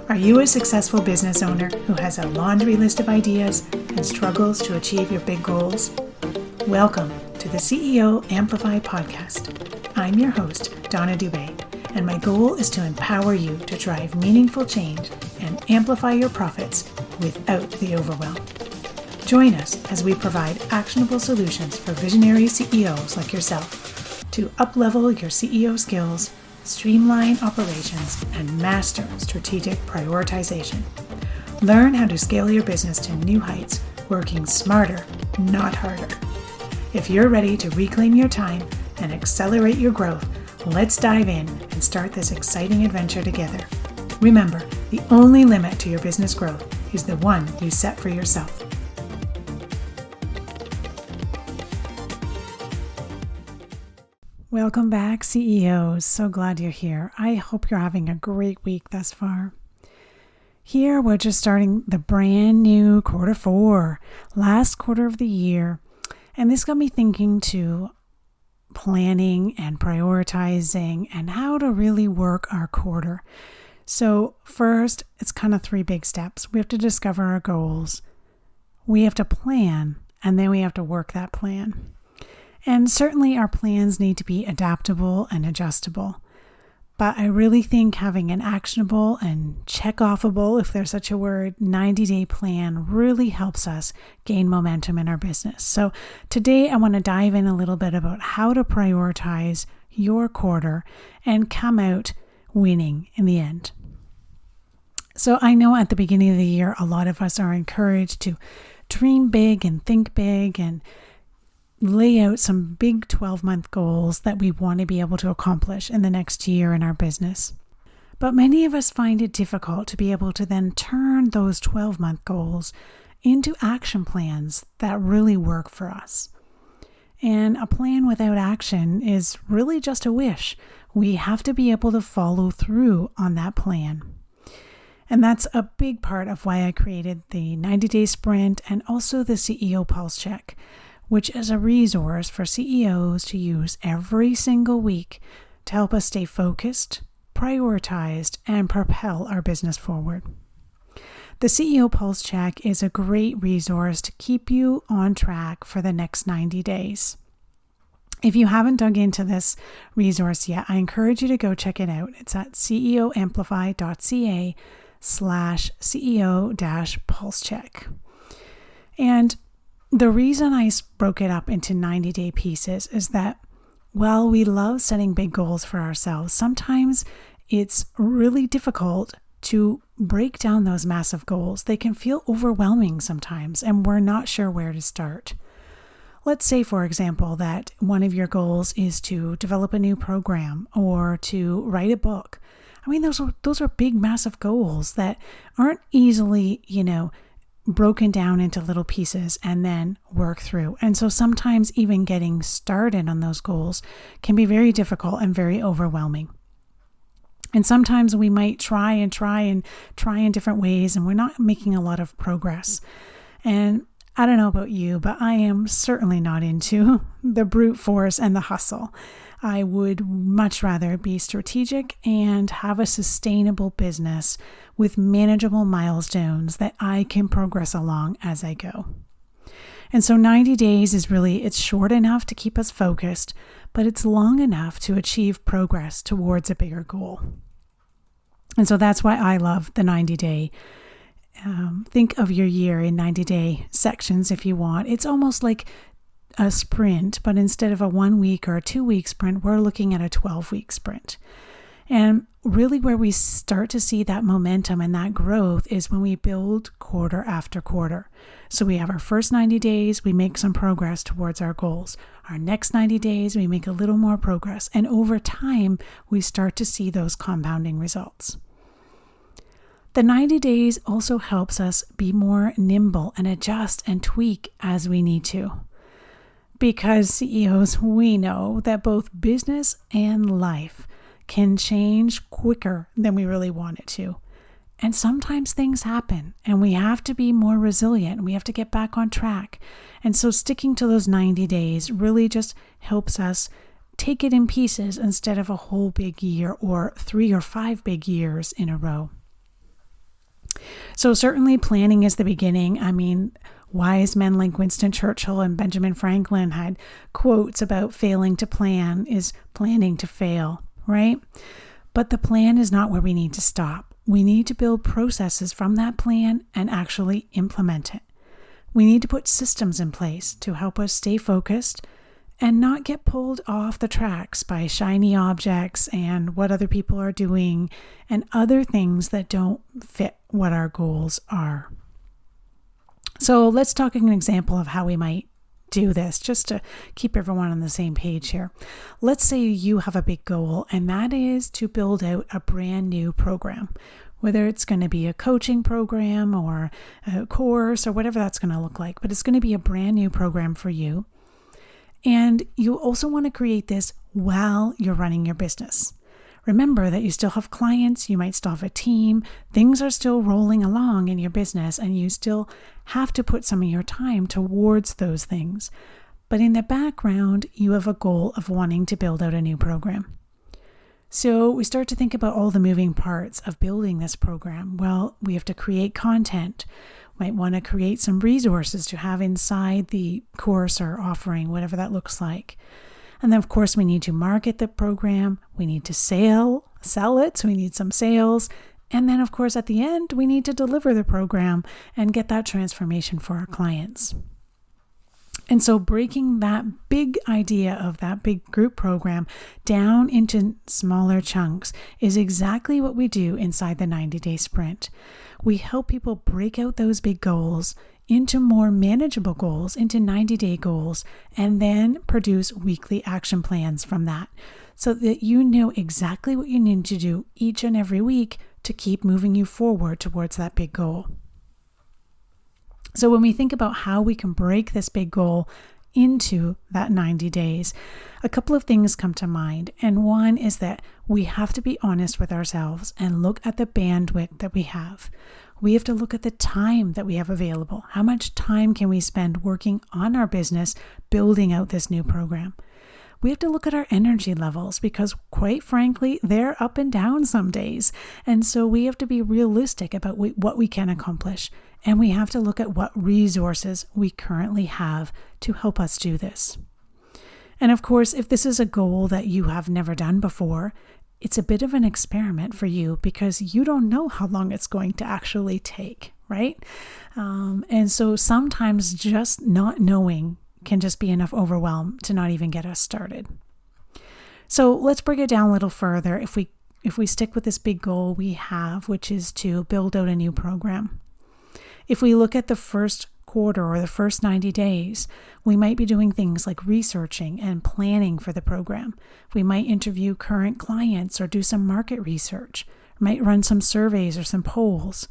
Are you a successful business owner who has a laundry list of ideas and struggles to achieve your big goals? Welcome to the CEO Amplify podcast. I'm your host, Donna Dubé, and my goal is to empower you to drive meaningful change and amplify your profits without the overwhelm. Join us as we provide actionable solutions for visionary CEOs like yourself to up-level your CEO skills, streamline operations, and master strategic prioritization. Learn how to scale your business to new heights, working smarter, not harder. If you're ready to reclaim your time and accelerate your growth, let's dive in and start this exciting adventure together. Remember, the only limit to your business growth is the one you set for yourself. Welcome back, CEOs. So glad you're here. I hope you're having a great week thus far. Here, we're just starting the brand new quarter 4, last quarter of the year. And this got me thinking to planning and prioritizing and how to really work our quarter. So first, it's kind of 3 big steps. We have to discover our goals. We have to plan, and then we have to work that plan. And certainly our plans need to be adaptable and adjustable. But I really think having an actionable and check-offable, if there's such a word, 90-day plan really helps us gain momentum in our business. So today I want to dive in a little bit about how to prioritize your quarter and come out winning in the end. So I know at the beginning of the year, a lot of us are encouraged to dream big and think big and lay out some big 12-month goals that we want to be able to accomplish in the next year in our business. But many of us find it difficult to be able to then turn those 12-month goals into action plans that really work for us. And a plan without action is really just a wish. We have to be able to follow through on that plan. And that's a big part of why I created the 90-day sprint and also the CEO Pulse Check, which is a resource for CEOs to use every single week to help us stay focused, prioritized, and propel our business forward. The CEO Pulse Check is a great resource to keep you on track for the next 90 days. If you haven't dug into this resource yet, I encourage you to go check it out. It's at ceoamplify.ca/CEO-pulse-check. And the reason I broke it up into 90-day pieces is that while we love setting big goals for ourselves, sometimes it's really difficult to break down those massive goals. They can feel overwhelming sometimes, and we're not sure where to start. Let's say, for example, that one of your goals is to develop a new program or to write a book. I mean, those are big, massive goals that aren't easily, broken down into little pieces and then work through. And so sometimes even getting started on those goals can be very difficult and very overwhelming. And sometimes we might try in different ways and we're not making a lot of progress. And I don't know about you, but I am certainly not into the brute force and the hustle. I would much rather be strategic and have a sustainable business with manageable milestones that I can progress along as I go. And so 90 days is it's short enough to keep us focused, but it's long enough to achieve progress towards a bigger goal. And so that's why I love the 90-day. Think of your year in 90-day sections if you want. It's almost like a sprint, but instead of a 1-week or a 2-week sprint, we're looking at a 12-week sprint. And really where we start to see that momentum and that growth is when we build quarter after quarter. So we have our first 90 days, we make some progress towards our goals. Our next 90 days, we make a little more progress. And over time, we start to see those compounding results. The 90 days also helps us be more nimble and adjust and tweak as we need to. Because CEOs, we know that both business and life can change quicker than we really want it to. And sometimes things happen and we have to be more resilient. We have to get back on track. And so sticking to those 90 days really just helps us take it in pieces instead of a whole big year or 3 or 5 big years in a row. So certainly planning is the beginning. I mean, wise men like Winston Churchill and Benjamin Franklin had quotes about failing to plan is planning to fail, right? But the plan is not where we need to stop. We need to build processes from that plan and actually implement it. We need to put systems in place to help us stay focused and not get pulled off the tracks by shiny objects and what other people are doing and other things that don't fit what our goals are. So let's talk an example of how we might do this, just to keep everyone on the same page here. Let's say you have a big goal, and that is to build out a brand new program, whether it's going to be a coaching program or a course or whatever that's going to look like, but it's going to be a brand new program for you. And you also want to create this while you're running your business. Remember that you still have clients, you might still have a team, things are still rolling along in your business, and you still have to put some of your time towards those things. But in the background, you have a goal of wanting to build out a new program. So we start to think about all the moving parts of building this program. Well, we have to create content. Might want to create some resources to have inside the course or offering, whatever that looks like. And then, of course, we need to market the program. We need to sell it. So we need some sales. And then, of course, at the end, we need to deliver the program and get that transformation for our clients. And so breaking that big idea of that big group program down into smaller chunks is exactly what we do inside the 90-day sprint. We help people break out those big goals into more manageable goals, into 90-day goals, and then produce weekly action plans from that so that you know exactly what you need to do each and every week to keep moving you forward towards that big goal. So when we think about how we can break this big goal into that 90 days, a couple of things come to mind. And one is that we have to be honest with ourselves and look at the bandwidth that we have. We have to look at the time that we have available. How much time can we spend working on our business, building out this new program? We have to look at our energy levels because, quite frankly, they're up and down some days. And so we have to be realistic about what we can accomplish. And we have to look at what resources we currently have to help us do this. And of course, if this is a goal that you have never done before, it's a bit of an experiment for you because you don't know how long it's going to actually take, right? And so sometimes just not knowing can just be enough overwhelm to not even get us started. So let's break it down a little further. If we stick with this big goal we have, which is to build out a new program. If we look at the first quarter or the first 90 days, we might be doing things like researching and planning for the program. We might interview current clients or do some market research, might run some surveys or some polls.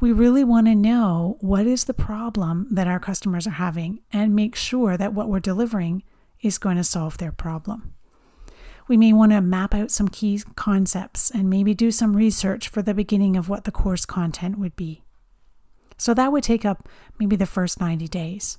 We really want to know what is the problem that our customers are having and make sure that what we're delivering is going to solve their problem. We may want to map out some key concepts and maybe do some research for the beginning of what the course content would be. So that would take up maybe the first 90 days.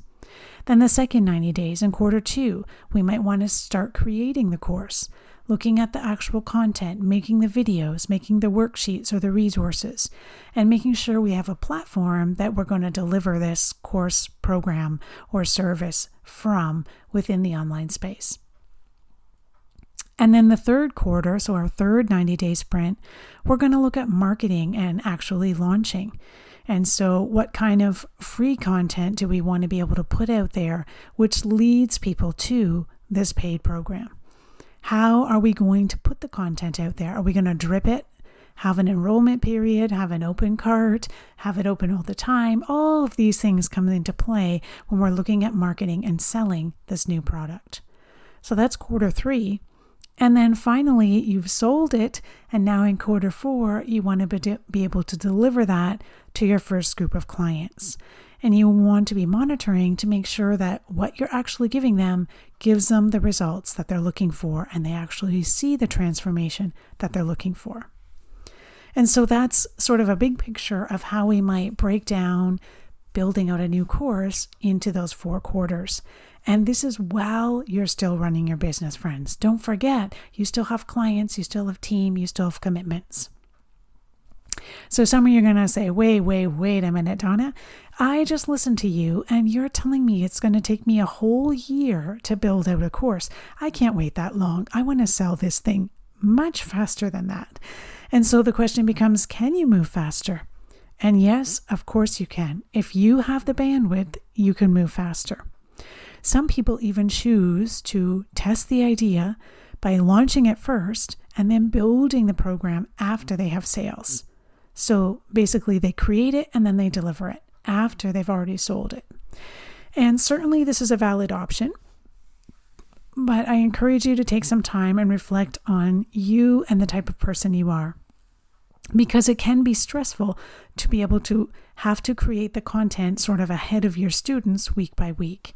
Then the second 90 days in quarter 2, we might want to start creating the course, looking at the actual content, making the videos, making the worksheets or the resources, and making sure we have a platform that we're going to deliver this course program or service from within the online space. And then the third quarter, so our third 90-day sprint, we're going to look at marketing and actually launching. And so what kind of free content do we want to be able to put out there, which leads people to this paid program? How are we going to put the content out there? Are we going to drip it, have an enrollment period, have an open cart, have it open all the time? All of these things come into play when we're looking at marketing and selling this new product. So that's quarter 3. And then finally, you've sold it, and now in quarter 4, you want to be able to deliver that to your first group of clients. And you want to be monitoring to make sure that what you're actually giving them gives them the results that they're looking for, and they actually see the transformation that they're looking for. And so that's sort of a big picture of how we might break down building out a new course into those 4 quarters. And this is while you're still running your business, friends. Don't forget, you still have clients, you still have team, you still have commitments. So some of you are going to say, wait a minute, Donna. I just listened to you and you're telling me it's going to take me a whole year to build out a course. I can't wait that long. I want to sell this thing much faster than that. And so the question becomes, can you move faster? And yes, of course you can. If you have the bandwidth, you can move faster. Some people even choose to test the idea by launching it first and then building the program after they have sales. So basically they create it and then they deliver it after they've already sold it. And certainly this is a valid option, but I encourage you to take some time and reflect on you and the type of person you are, because it can be stressful to be able to have to create the content sort of ahead of your students week by week.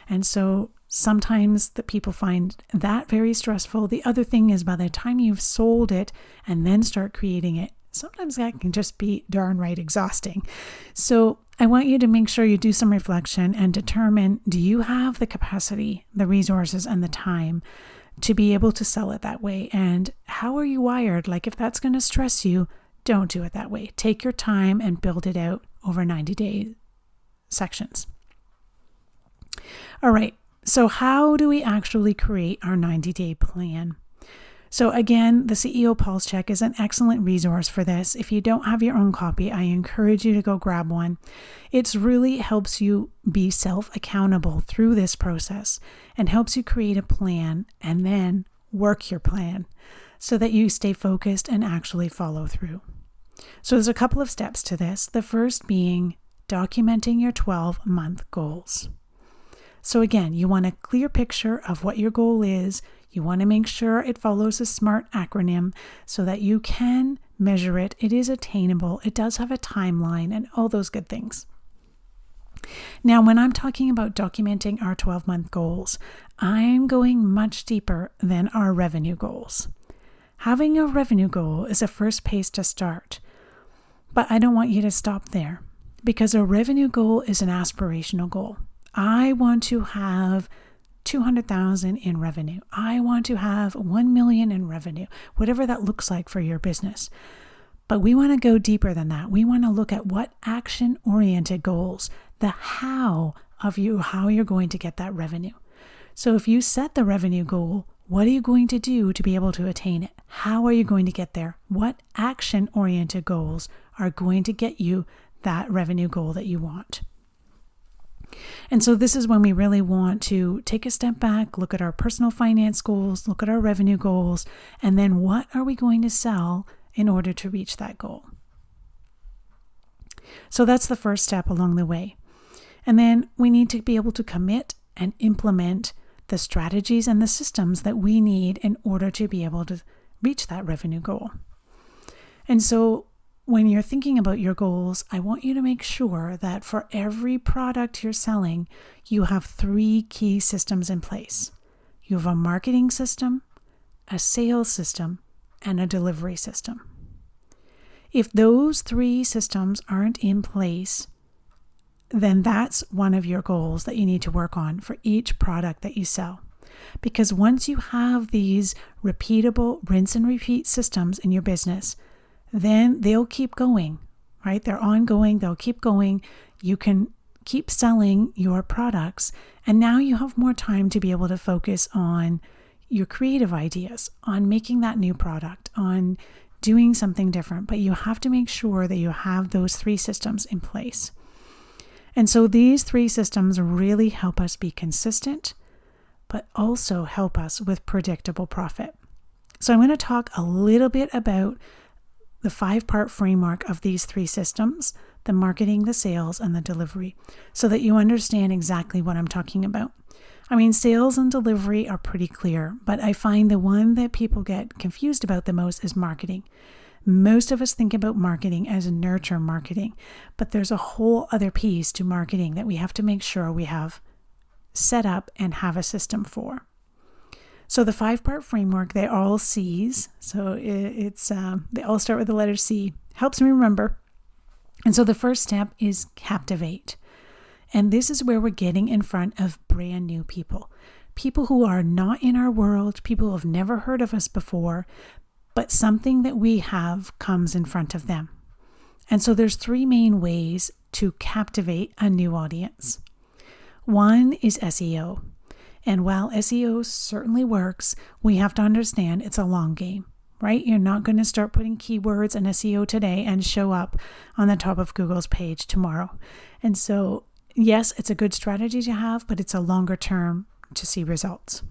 And so sometimes the people find that very stressful. The other thing is, by the time you've sold it and then start creating it, sometimes that can just be darn right exhausting. So I want you to make sure you do some reflection and determine, do you have the capacity, the resources, and the time to be able to sell it that way? And how are you wired? Like, if that's going to stress you, don't do it that way. Take your time and build it out over 90-day sections. All right. So how do we actually create our 90-day plan? So again, the CEO Pulse Check is an excellent resource for this. If you don't have your own copy, I encourage you to go grab one. It really helps you be self-accountable through this process and helps you create a plan and then work your plan so that you stay focused and actually follow through. So there's a couple of steps to this. The first being documenting your 12-month goals. So again, you want a clear picture of what your goal is. You want to make sure it follows a SMART acronym so that you can measure it. It is attainable. It does have a timeline and all those good things. Now, when I'm talking about documenting our 12-month goals, I'm going much deeper than our revenue goals. Having a revenue goal is a first place to start, but I don't want you to stop there, because a revenue goal is an aspirational goal. I want to have 200,000 in revenue. I want to have 1 million in revenue, whatever that looks like for your business. But we want to go deeper than that. We want to look at what action-oriented goals, the how of you, how you're going to get that revenue. So if you set the revenue goal, what are you going to do to be able to attain it? How are you going to get there? What action-oriented goals are going to get you that revenue goal that you want? And so this is when we really want to take a step back, look at our personal finance goals, look at our revenue goals, and then what are we going to sell in order to reach that goal? So that's the first step along the way. And then we need to be able to commit and implement the strategies and the systems that we need in order to be able to reach that revenue goal. And so when you're thinking about your goals, I want you to make sure that for every product you're selling, you have 3 key systems in place. You have a marketing system, a sales system, and a delivery system. If those 3 systems aren't in place, then that's one of your goals that you need to work on for each product that you sell. Because once you have these repeatable rinse and repeat systems in your business, then they'll keep going, right? They're ongoing, they'll keep going. You can keep selling your products, and now you have more time to be able to focus on your creative ideas, on making that new product, on doing something different. But you have to make sure that you have those 3 systems in place. And so these 3 systems really help us be consistent, but also help us with predictable profit. So I'm going to talk a little bit about the 5-part framework of these 3 systems, the marketing, the sales, and the delivery, so that you understand exactly what I'm talking about. I mean, sales and delivery are pretty clear, but I find the one that people get confused about the most is marketing. Most of us think about marketing as nurture marketing, but there's a whole other piece to marketing that we have to make sure we have set up and have a system for. So the 5-part framework, they're all C's. So they all start with the letter C. Helps me remember. And so the first step is captivate. And this is where we're getting in front of brand new people. People who are not in our world, people who have never heard of us before, but something that we have comes in front of them. And so there's 3 main ways to captivate a new audience. One is SEO. And while SEO certainly works, we have to understand it's a long game, right? You're not going to start putting keywords in SEO today and show up on the top of Google's page tomorrow. And so, yes, it's a good strategy to have, but it's a longer term to see results.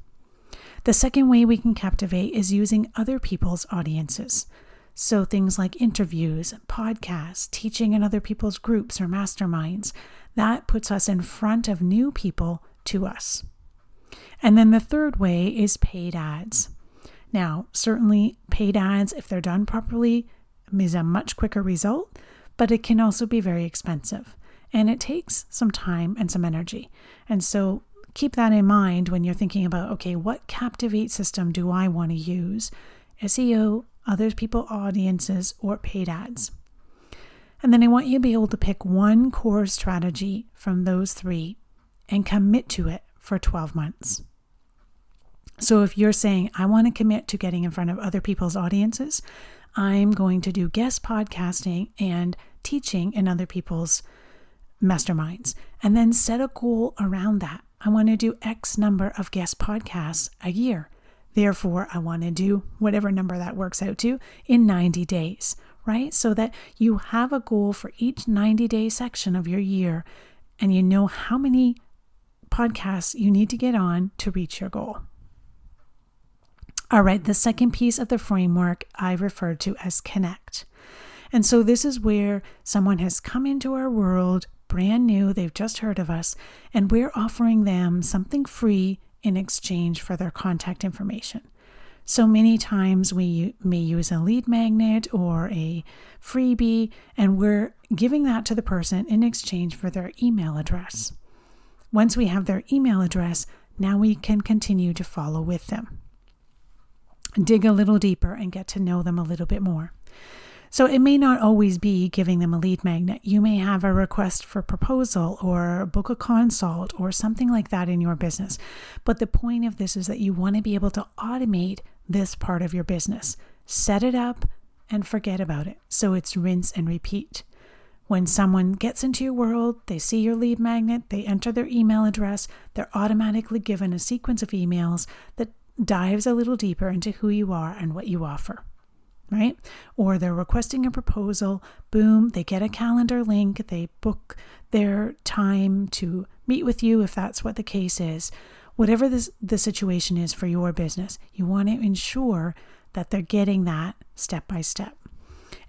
The second way we can captivate is using other people's audiences. So things like interviews, podcasts, teaching in other people's groups or masterminds, that puts us in front of new people to us. And then the third way is paid ads. Now, certainly paid ads, if they're done properly, is a much quicker result, but it can also be very expensive. And it takes some time and some energy. And so keep that in mind when you're thinking about, okay, what captivate system do I want to use? SEO, other people audiences, or paid ads. And then I want you to be able to pick one core strategy from those 3 and commit to it for 12 months. So if you're saying, I want to commit to getting in front of other people's audiences, I'm going to do guest podcasting and teaching in other people's masterminds, and then set a goal around that. I want to do X number of guest podcasts a year. Therefore, I want to do whatever number that works out to in 90 days, right? So that you have a goal for each 90-day section of your year, and you know how many podcasts you need to get on to reach your goal. All right, the second piece of the framework I referred to as connect. And so this is where someone has come into our world, brand new, they've just heard of us, and we're offering them something free in exchange for their contact information. So many times we may use a lead magnet or a freebie, and we're giving that to the person in exchange for their email address. Once we have their email address, now we can continue to follow with them, dig a little deeper, and get to know them a little bit more. So it may not always be giving them a lead magnet. You may have a request for proposal or book a consult or something like that in your business. But the point of this is that you want to be able to automate this part of your business. Set it up and forget about it. So it's rinse and repeat. When someone gets into your world, they see your lead magnet, they enter their email address, they're automatically given a sequence of emails that dives a little deeper into who you are and what you offer. Right? Or they're requesting a proposal, boom, they get a calendar link, they book their time to meet with you if that's what the case is. Whatever the situation is for your business, you want to ensure that they're getting that step by step.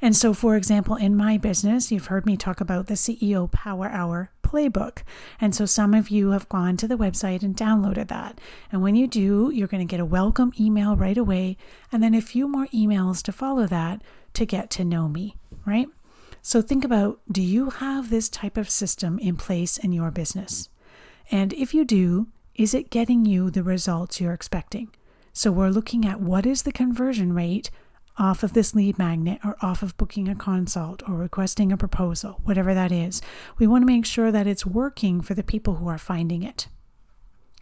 And so, for example, in my business, you've heard me talk about the CEO Power Hour playbook. And so some of you have gone to the website and downloaded that. And when you do, you're going to get a welcome email right away, and then a few more emails to follow that to get to know me, right? So think about, do you have this type of system in place in your business? And if you do, is it getting you the results you're expecting? So we're looking at what is the conversion rate off of this lead magnet or off of booking a consult or requesting a proposal, whatever that is. We want to make sure that it's working for the people who are finding it.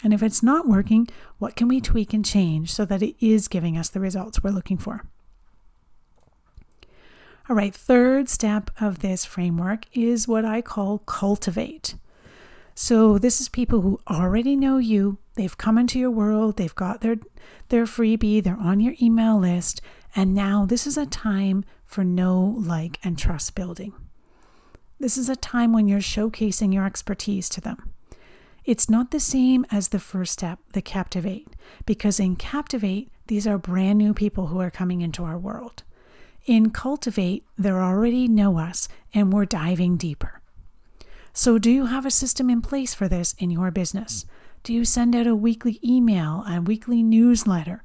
And if it's not working, what can we tweak and change so that it is giving us the results we're looking for? All right, third step of this framework is what I call cultivate. So this is people who already know you. They've come into your world. They've got their freebie. They're on your email list. And now this is a time for know, like, and trust building. This is a time when you're showcasing your expertise to them. It's not the same as the first step, the captivate, because in captivate, these are brand new people who are coming into our world. In cultivate, they already know us and we're diving deeper. So do you have a system in place for this in your business? Do you send out a weekly email, a weekly newsletter?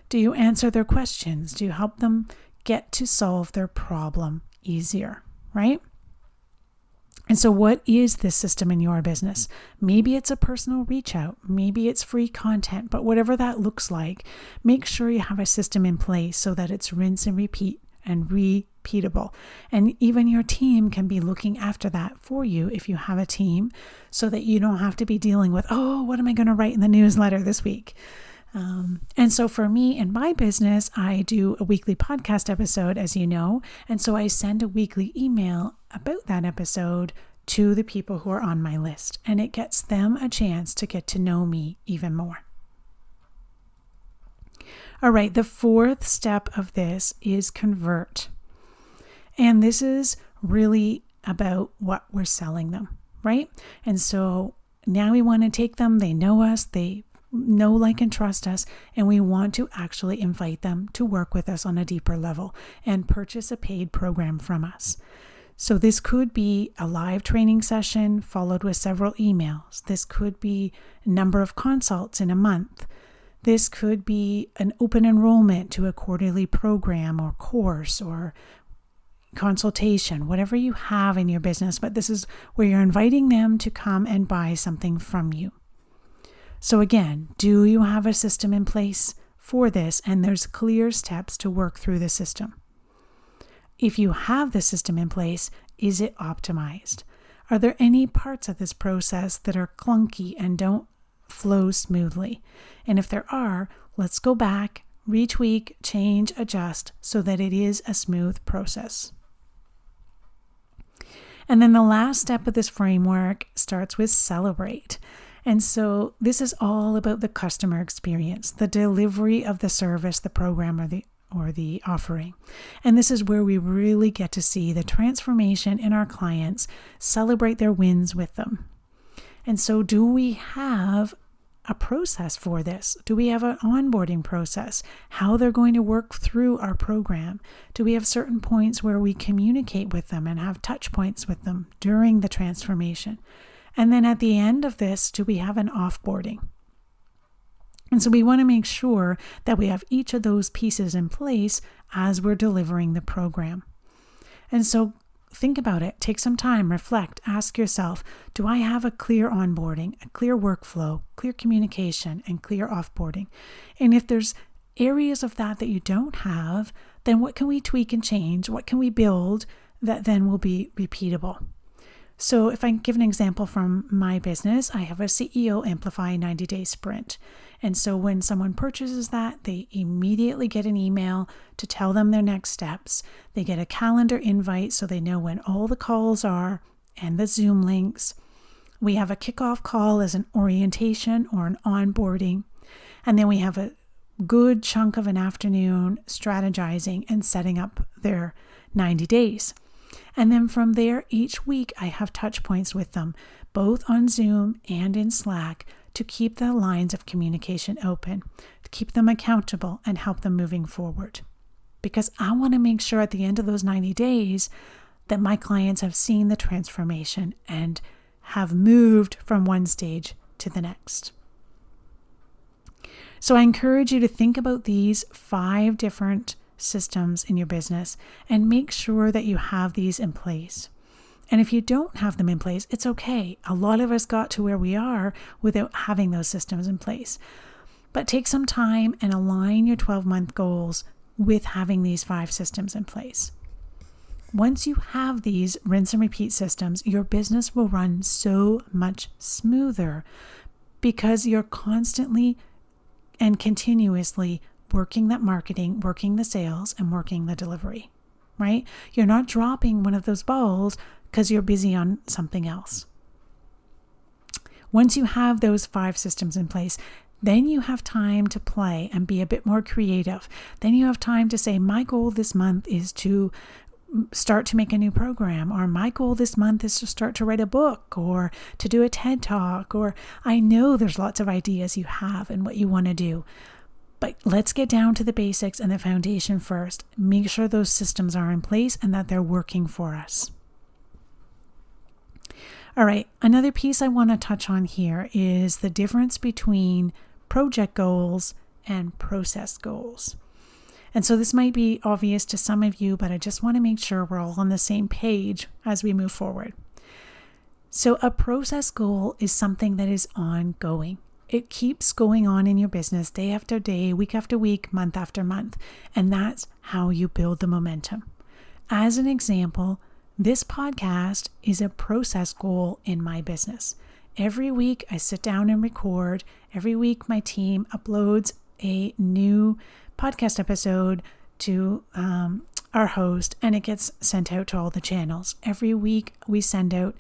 Do you answer their questions? Do you help them get to solve their problem easier, right? And so what is this system in your business? Maybe it's a personal reach out. Maybe it's free content, but whatever that looks like, make sure you have a system in place so that it's rinse and repeat and repeatable. And even your team can be looking after that for you if you have a team, so that you don't have to be dealing with, oh, what am I going to write in the newsletter this week? And so for me in my business, I do a weekly podcast episode, as you know, and so I send a weekly email about that episode to the people who are on my list, and it gets them a chance to get to know me even more. All right, the fourth step of this is convert. And this is really about what we're selling them, right? And so now we want to take them, they know us, they know, like, and trust us, and we want to actually invite them to work with us on a deeper level and purchase a paid program from us. So this could be a live training session followed with several emails. This could be a number of consults in a month. This could be an open enrollment to a quarterly program or course or consultation, whatever you have in your business, but this is where you're inviting them to come and buy something from you. So again, do you have a system in place for this? And there's clear steps to work through the system. If you have the system in place, is it optimized? Are there any parts of this process that are clunky and don't flow smoothly? And if there are, let's go back, retweak, change, adjust so that it is a smooth process. And then the last step of this framework starts with celebrate. And so this is all about the customer experience, the delivery of the service, the program, or the offering. And this is where we really get to see the transformation in our clients, celebrate their wins with them. And so do we have a process for this? Do we have an onboarding process? How they're going to work through our program? Do we have certain points where we communicate with them and have touch points with them during the transformation? And then at the end of this, do we have an offboarding? And so we want to make sure that we have each of those pieces in place as we're delivering the program. And so think about it, take some time, reflect, ask yourself, do I have a clear onboarding, a clear workflow, clear communication, and clear offboarding? And if there's areas of that you don't have, then what can we tweak and change? What can we build that then will be repeatable? So if I give an example from my business, I have a CEO Amplify 90-day sprint. And so when someone purchases that, they immediately get an email to tell them their next steps. They get a calendar invite so they know when all the calls are and the Zoom links. We have a kickoff call as an orientation or an onboarding. And then we have a good chunk of an afternoon strategizing and setting up their 90 days. And then from there, each week I have touch points with them, both on Zoom and in Slack, to keep the lines of communication open, to keep them accountable and help them moving forward. Because I want to make sure at the end of those 90 days that my clients have seen the transformation and have moved from one stage to the next. So I encourage you to think about these 5 different systems in your business and make sure that you have these in place. And if you don't have them in place, it's okay. A lot of us got to where we are without having those systems in place. But take some time and align your 12-month goals with having these 5 systems in place. Once you have these rinse and repeat systems, your business will run so much smoother because you're constantly and continuously working that marketing, working the sales, and working the delivery, right? You're not dropping one of those balls because you're busy on something else. Once you have those 5 systems in place, then you have time to play and be a bit more creative. Then you have time to say, my goal this month is to start to make a new program, or my goal this month is to start to write a book or to do a TED Talk, or I know there's lots of ideas you have and what you want to do. But let's get down to the basics and the foundation first. Make sure those systems are in place and that they're working for us. All right, another piece I want to touch on here is the difference between project goals and process goals. And so this might be obvious to some of you, but I just want to make sure we're all on the same page as we move forward. So a process goal is something that is ongoing. It keeps going on in your business day after day, week after week, month after month. And that's how you build the momentum. As an example, this podcast is a process goal in my business. Every week I sit down and record. Every week my team uploads a new podcast episode to our host, and it gets sent out to all the channels. Every week we send out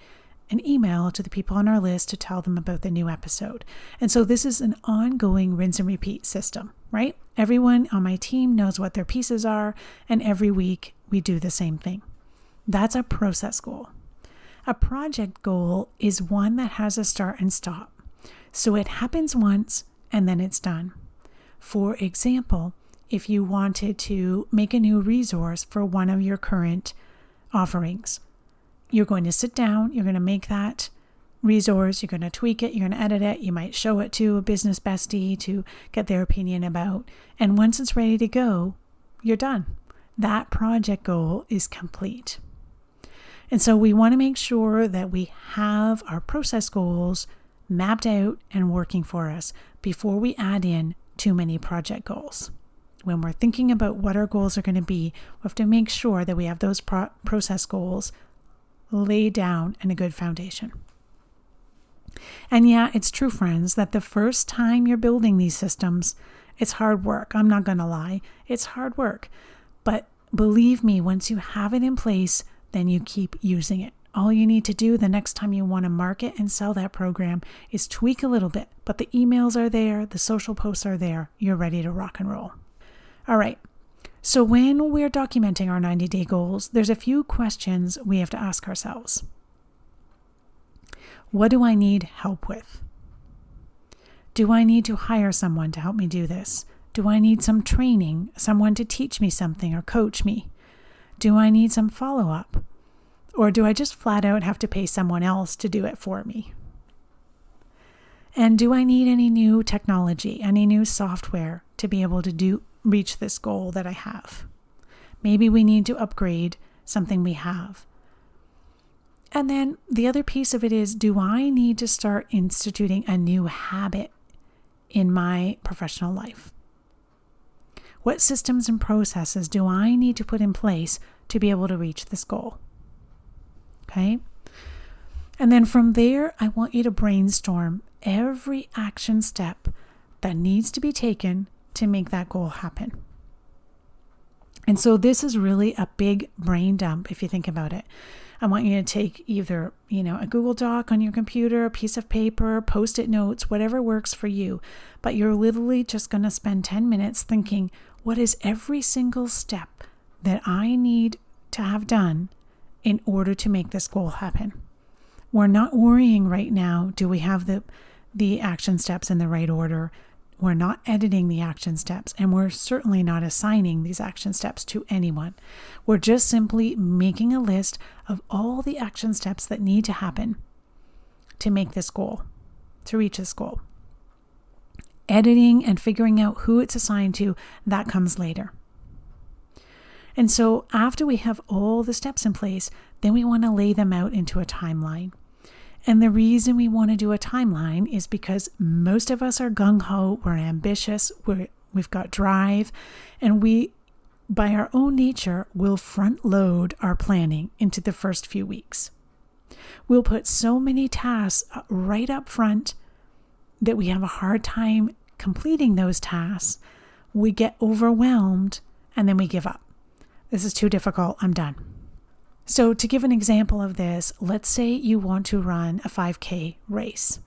an email to the people on our list to tell them about the new episode. And so this is an ongoing rinse and repeat system, right? Everyone on my team knows what their pieces are, and every week we do the same thing. That's a process goal. A project goal is one that has a start and stop. So it happens once and then it's done. For example, if you wanted to make a new resource for one of your current offerings, you're going to sit down, you're going to make that resource, you're going to tweak it, you're going to edit it, you might show it to a business bestie to get their opinion about, and once it's ready to go, you're done. That project goal is complete. And so we want to make sure that we have our process goals mapped out and working for us before we add in too many project goals. When we're thinking about what our goals are going to be, we have to make sure that we have those process goals laid down in a good foundation. And yeah, it's true, friends, that the first time you're building these systems, it's hard work. I'm not going to lie. It's hard work. But believe me, once you have it in place, then you keep using it. All you need to do the next time you want to market and sell that program is tweak a little bit, but the emails are there, the social posts are there, you're ready to rock and roll. All right. So when we're documenting our 90-day goals, there's a few questions we have to ask ourselves. What do I need help with? Do I need to hire someone to help me do this? Do I need some training, someone to teach me something or coach me? Do I need some follow-up? Or do I just flat out have to pay someone else to do it for me? And do I need any new technology, any new software to be able to reach this goal that I have? Maybe we need to upgrade something we have. And then the other piece of it is, do I need to start instituting a new habit in my professional life? What systems and processes do I need to put in place to be able to reach this goal? Okay. And then from there, I want you to brainstorm every action step that needs to be taken to make that goal happen. And so this is really a big brain dump if you think about it. I want you to take either, a Google Doc on your computer, a piece of paper, Post-it notes, whatever works for you. But you're literally just going to spend 10 minutes thinking, what is every single step that I need to have done in order to make this goal happen? We're not worrying right now, do we have the action steps in the right order? We're not editing the action steps, and we're certainly not assigning these action steps to anyone. We're just simply making a list of all the action steps that need to happen to make this goal, to reach this goal. Editing and figuring out who it's assigned to, that comes later. And so after we have all the steps in place, then we want to lay them out into a timeline. And the reason we want to do a timeline is because most of us are gung-ho, we're ambitious, we've got drive, and we, by our own nature, will front load our planning into the first few weeks. We'll put so many tasks right up front that we have a hard time completing those tasks. We get overwhelmed and then we give up. This is too difficult, I'm done. So to give an example of this, let's say you want to run a 5K race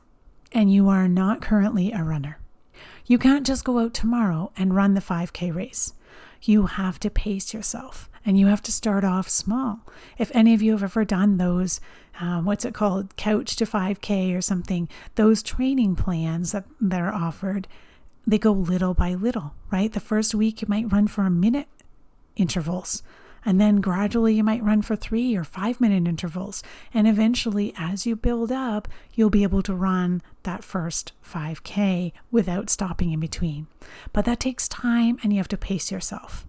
and you are not currently a runner. You can't just go out tomorrow and run the 5K race. You have to pace yourself and you have to start off small. If any of you have ever done those, couch to 5K or something, those training plans that are offered, they go little by little, right? The first week you might run for a minute intervals. And then gradually you might run for 3 or 5 minute intervals. And eventually, as you build up, you'll be able to run that first 5K without stopping in between. But that takes time and you have to pace yourself.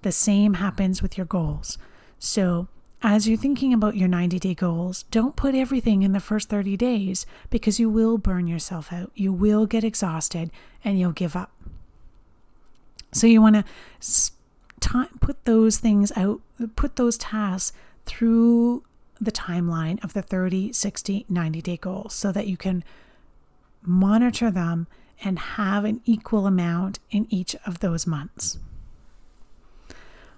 The same happens with your goals. So as you're thinking about your 90-day goals, don't put everything in the first 30 days because you will burn yourself out. You will get exhausted and you'll give up. So you want to put those things out, put those tasks through the timeline of the 30, 60, 90-day goals so that you can monitor them and have an equal amount in each of those months.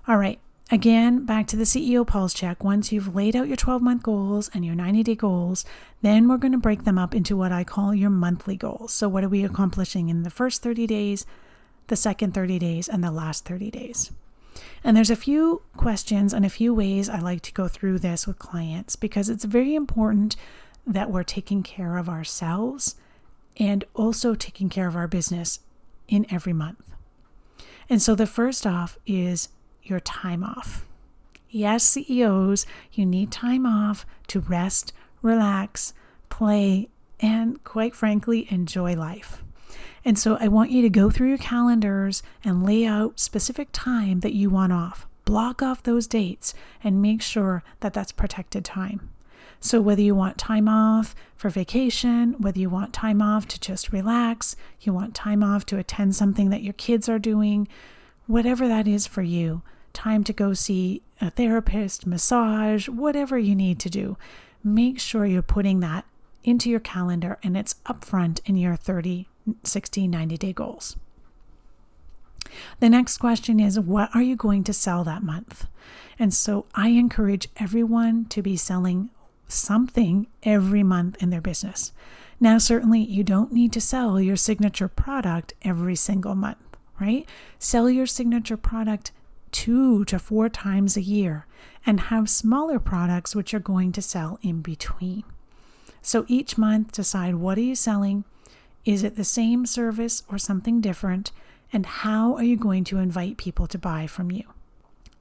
All right. Again, back to the CEO pulse check. Once you've laid out your 12-month goals and your 90-day goals, then we're going to break them up into what I call your monthly goals. So what are we accomplishing in the first 30 days, the second 30 days, and the last 30 days? And there's a few questions and a few ways I like to go through this with clients because it's very important that we're taking care of ourselves and also taking care of our business in every month. And so the first off is your time off. Yes, CEOs, you need time off to rest, relax, play, and quite frankly, enjoy life. And so I want you to go through your calendars and lay out specific time that you want off. Block off those dates and make sure that that's protected time. So whether you want time off for vacation, whether you want time off to just relax, you want time off to attend something that your kids are doing, whatever that is for you, time to go see a therapist, massage, whatever you need to do, make sure you're putting that into your calendar and it's upfront in your 30, 60, 90-day goals. The next question is, what are you going to sell that month? And so I encourage everyone to be selling something every month in their business. Now, certainly you don't need to sell your signature product every single month, right? Sell your signature product 2 to 4 times a year and have smaller products which are going to sell in between. So each month decide, what are you selling? Is it the same service or something different? And how are you going to invite people to buy from you?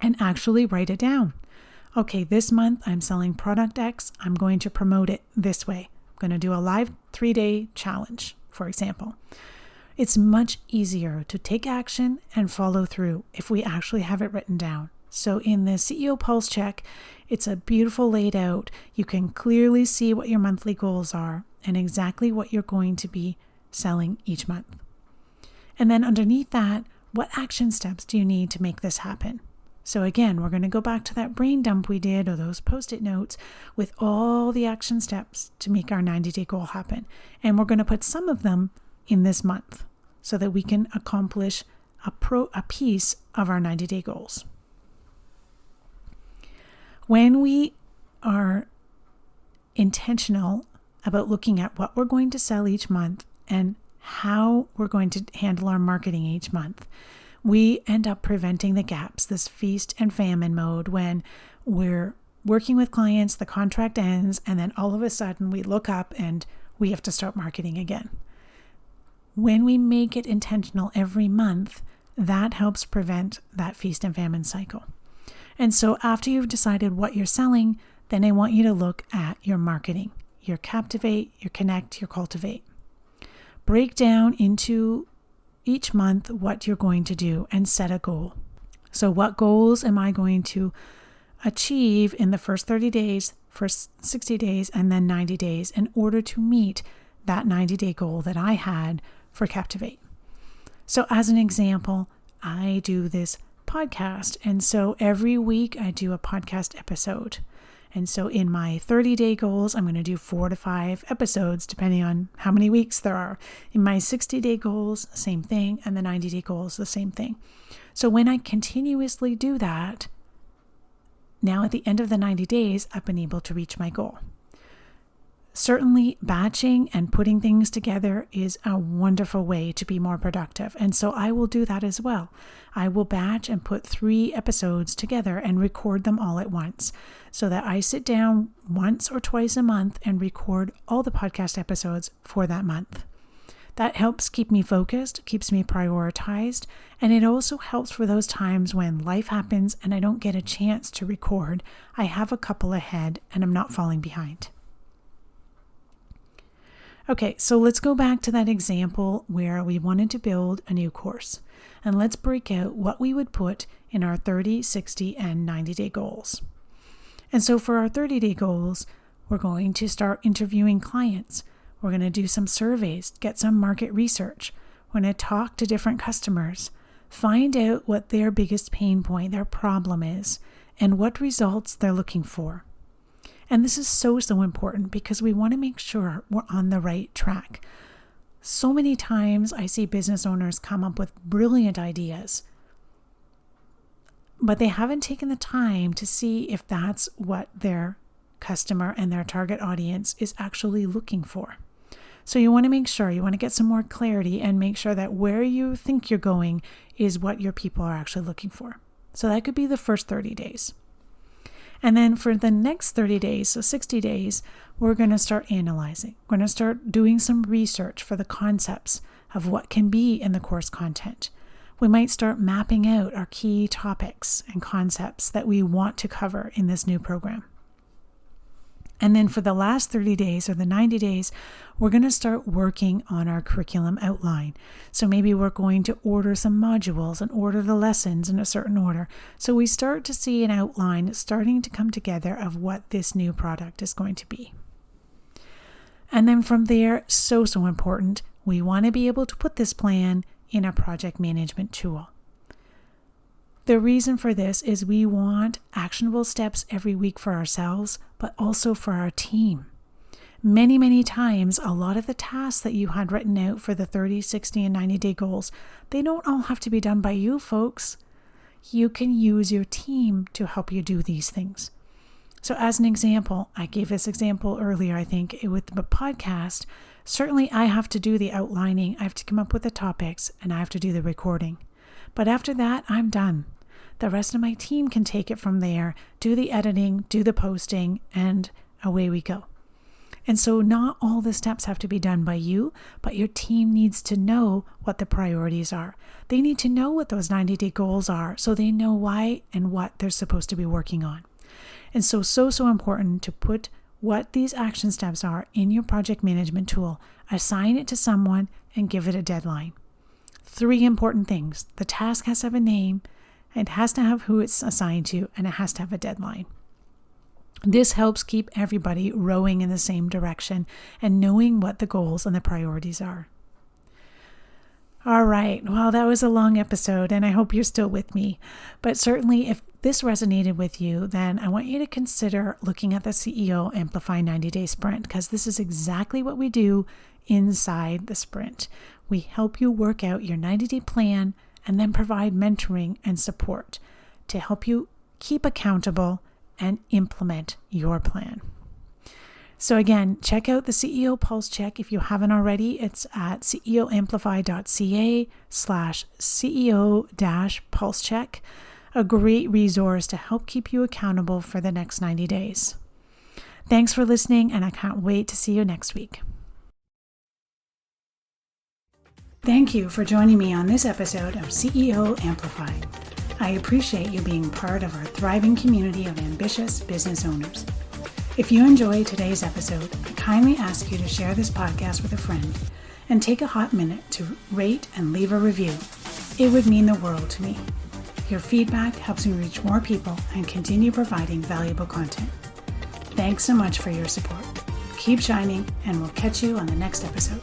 And actually write it down. Okay, this month I'm selling product X. I'm going to promote it this way. I'm going to do a live 3-day challenge, for example. It's much easier to take action and follow through if we actually have it written down. So in the CEO Pulse Check, it's a beautiful laid out. You can clearly see what your monthly goals are and exactly what you're going to be selling each month. And then underneath that, what action steps do you need to make this happen? So again, we're going to go back to that brain dump we did or those Post-it notes with all the action steps to make our 90-day goal happen. And we're going to put some of them in this month so that we can accomplish a piece of our 90-day goals. When we are intentional about looking at what we're going to sell each month and how we're going to handle our marketing each month, we end up preventing the gaps, this feast and famine mode when we're working with clients, the contract ends, and then all of a sudden we look up and we have to start marketing again. When we make it intentional every month, that helps prevent that feast and famine cycle. And so after you've decided what you're selling, then I want you to look at your marketing, your captivate, your connect, your cultivate. Break down into each month what you're going to do and set a goal. So what goals am I going to achieve in the first 30 days, first 60 days, and then 90 days in order to meet that 90-day goal that I had for Captivate? So as an example, I do this podcast. And so every week I do a podcast episode. And so in my 30-day goals, I'm going to do 4 to 5 episodes, depending on how many weeks there are. In my 60-day goals, same thing. And the 90-day goals, the same thing. So when I continuously do that, now at the end of the 90 days, I've been able to reach my goal. Certainly, batching and putting things together is a wonderful way to be more productive. And so I will do that as well. I will batch and put 3 episodes together and record them all at once so that I sit down once or twice a month and record all the podcast episodes for that month. That helps keep me focused, keeps me prioritized, and it also helps for those times when life happens and I don't get a chance to record. I have a couple ahead and I'm not falling behind. Okay, so let's go back to that example where we wanted to build a new course. And let's break out what we would put in our 30, 60, and 90-day goals. And so for our 30-day goals, we're going to start interviewing clients. We're going to do some surveys, get some market research. We're going to talk to different customers, find out what their biggest pain point, their problem is, and what results they're looking for. And this is so important because we want to make sure we're on the right track. So many times I see business owners come up with brilliant ideas, but they haven't taken the time to see if that's what their customer and their target audience is actually looking for. So you want to make sure, you want to get some more clarity and make sure that where you think you're going is what your people are actually looking for. So that could be the first 30 days. And then for the next 30 days, so 60 days, we're going to start analyzing. We're going to start doing some research for the concepts of what can be in the course content. We might start mapping out our key topics and concepts that we want to cover in this new program. And then for the last 30 days or the 90 days, we're going to start working on our curriculum outline. So maybe we're going to order some modules and order the lessons in a certain order. So we start to see an outline starting to come together of what this new product is going to be. And then from there, so important, we want to be able to put this plan in a project management tool. The reason for this is we want actionable steps every week for ourselves, but also for our team. Many times, a lot of the tasks that you had written out for the 30, 60, and 90-day goals, they don't all have to be done by you, folks. You can use your team to help you do these things. So as an example, I gave this example earlier, I think, with the podcast. Certainly, I have to do the outlining, I have to come up with the topics, and I have to do the recording. But after that, I'm done. The rest of my team can take it from there, do the editing, do the posting, and away we go. And so not all the steps have to be done by you, but your team needs to know what the priorities are. They need to know what those 90-day goals are so they know why and what they're supposed to be working on. And so important to put what these action steps are in your project management tool, assign it to someone, and give it a deadline. 3 important things. The task has to have a name, it has to have who it's assigned to, and it has to have a deadline. This helps keep everybody rowing in the same direction and knowing what the goals and the priorities are. All right, well, that was a long episode, and I hope you're still with me. But certainly, if this resonated with you, then I want you to consider looking at the CEO Amplify 90-Day Sprint, because this is exactly what we do inside the sprint. We help you work out your 90-day plan and then provide mentoring and support to help you keep accountable and implement your plan. So again, check out the CEO Pulse Check if you haven't already. It's at ceoamplify.ca/CEO-Pulse Check, a great resource to help keep you accountable for the next 90 days. Thanks for listening, and I can't wait to see you next week. Thank you for joining me on this episode of CEO Amplified. I appreciate you being part of our thriving community of ambitious business owners. If you enjoyed today's episode, I kindly ask you to share this podcast with a friend and take a hot minute to rate and leave a review. It would mean the world to me. Your feedback helps me reach more people and continue providing valuable content. Thanks so much for your support. Keep shining, and we'll catch you on the next episode.